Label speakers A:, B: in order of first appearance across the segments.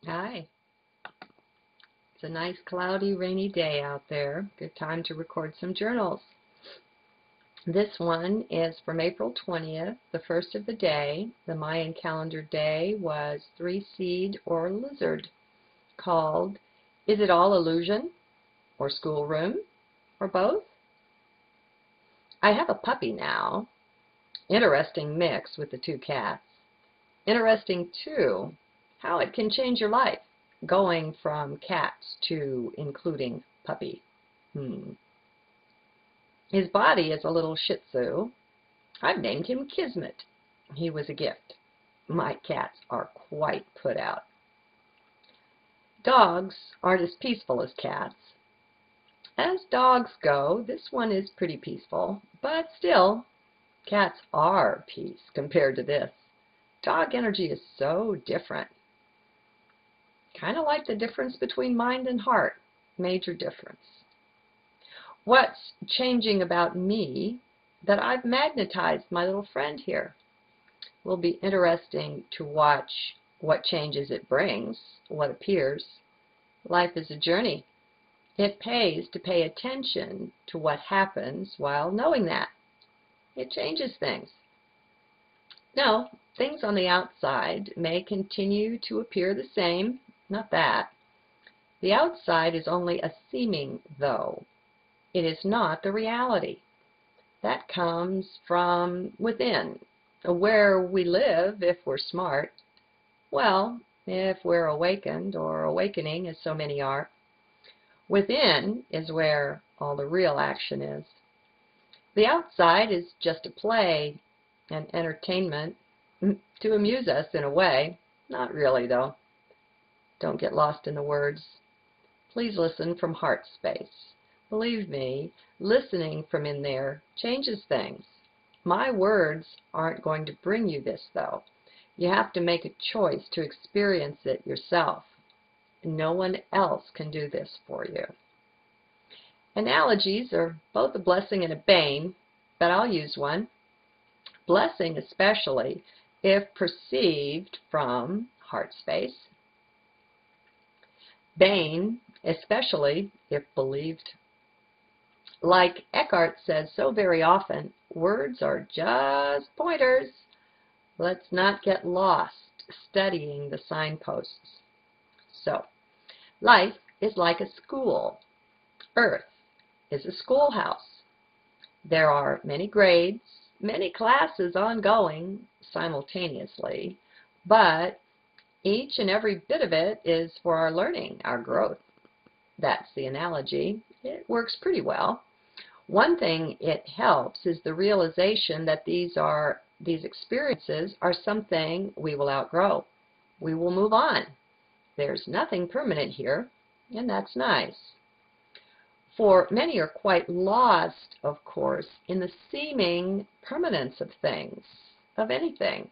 A: Hi. It's a nice cloudy, rainy day out there. Good time to record some journals. This one is from April 20th, the first of the day. The Mayan calendar day was three-seed or lizard, called Is It All Illusion? Or Schoolroom? Or both? I have a puppy now. Interesting mix with the two cats. Interesting, too, how it can change your life, going from cats to including puppy. His body is a little shih tzu. I've named him Kismet. He was a gift. My cats are quite put out. Dogs aren't as peaceful as cats. As dogs go, this one is pretty peaceful, but still, cats are peace compared to this. Dog energy is so different. Kind of like the difference between mind and heart. Major difference. What's changing about me that I've magnetized my little friend here? Will be interesting to watch what changes it brings, what appears. Life is a journey. It pays to pay attention to what happens while knowing that. It changes things. No, things on the outside may continue to appear the same. Not that. The outside is only a seeming, though. It is not the reality. That comes from within, where we live if we're smart. Well, if we're awakened or awakening, as so many are. Within is where all the real action is. The outside is just a play, an entertainment, to amuse us in a way. Not really, though. Don't get lost in the words. Please listen from heart space. Believe me, listening from in there changes things. My words aren't going to bring you this, though. You have to make a choice to experience it yourself. No one else can do this for you. Analogies are both a blessing and a bane, but I'll use one. Blessing especially if perceived from heart space. Bane especially if believed. Like Eckhart says so very often, words are just pointers. Let's not get lost studying the signposts. So, life is like a school. Earth is a schoolhouse. There are many grades, many classes ongoing simultaneously, but each and every bit of it is for our learning, our growth. That's the analogy. It works pretty well. One thing it helps is the realization that these experiences are something we will outgrow. We will move on. There's nothing permanent here, and that's nice. For many are quite lost, of course, in the seeming permanence of things, of anything.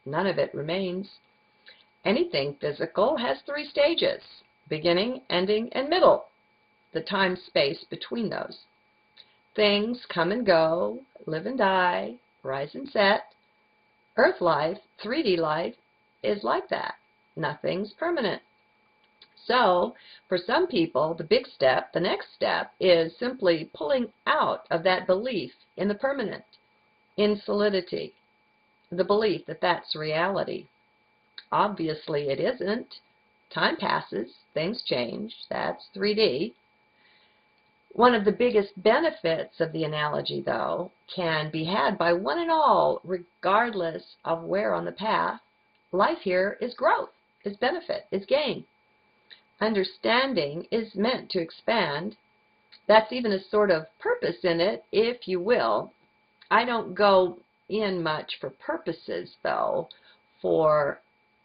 A: None of it remains. Anything physical has three stages: beginning, ending, and middle. The time-space between those. Things come and go, live and die, rise and set. Earth life, 3D life, is like that. Nothing's permanent. So, for some people, the big step, the next step, is simply pulling out of that belief in the permanent, in solidity, the belief that that's reality. Obviously, it isn't. Time passes, things change, that's 3D. One of the biggest benefits of the analogy, though, can be had by one and all, regardless of where on the path. Life here is growth, is benefit, is gain. Understanding is meant to expand. That's even a sort of purpose in it, if you will. I don't go in much for purposes, though, for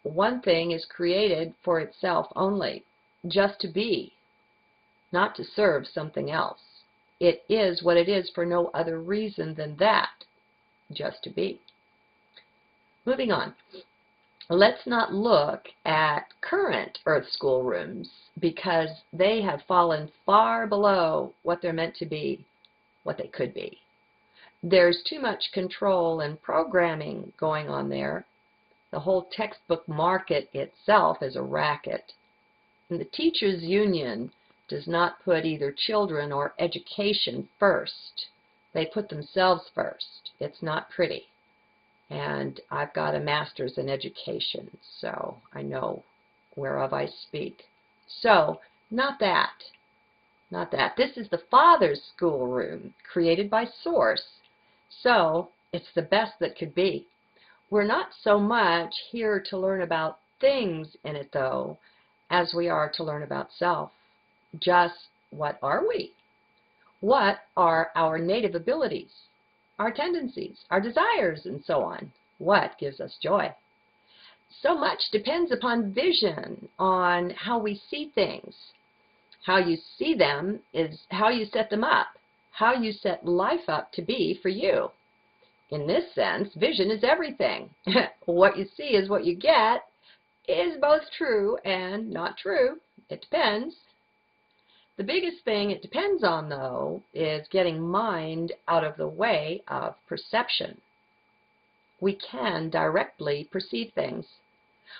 A: one thing is created for itself only, just to be, not to serve something else. It is what it is for no other reason than that, just to be. Moving on. Let's not look at current Earth schoolrooms because they have fallen far below what they're meant to be, what they could be. There's too much control and programming going on there. The whole textbook market itself is a racket. And the teachers' union does not put either children or education first. They put themselves first. It's not pretty. And I've got a master's in education, so I know whereof I speak. So, not that. Not that. This is the Father's schoolroom, created by Source. So, it's the best that could be. We're not so much here to learn about things in it, though, as we are to learn about self. Just what are we? What are our native abilities, our tendencies, our desires, and so on? What gives us joy? So much depends upon vision, on how we see things. How you see them is how you set them up, how you set life up to be for you. In this sense, vision is everything. What you see is what you get is both true and not true. It depends. The biggest thing it depends on, though, is getting mind out of the way of perception. We can directly perceive things.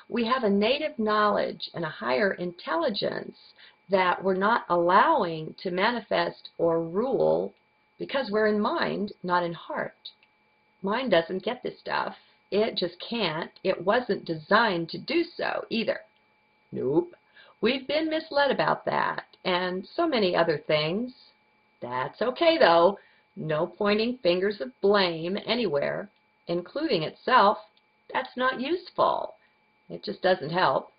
A: We have a native knowledge and a higher intelligence that we're not allowing to manifest or rule because we're in mind, not in heart. Mind doesn't get this stuff. It just can't. It wasn't designed to do so either. Nope. We've been misled about that and so many other things. That's okay, though. No pointing fingers of blame anywhere, including itself. That's not useful. It just doesn't help.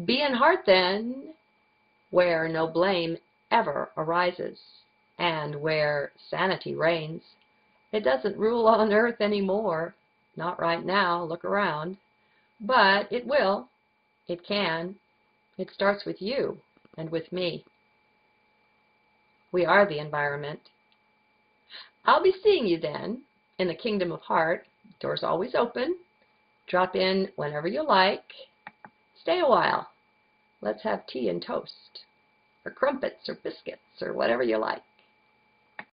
A: Be in heart, then, where no blame ever arises and where sanity reigns. It doesn't rule on earth anymore. Not right now. Look around. But it will. It can. It starts with you and with me. We are the environment. I'll be seeing you then in the kingdom of heart. Doors always open. Drop in whenever you like. Stay a while. Let's have tea and toast, or crumpets, or biscuits, or whatever you like.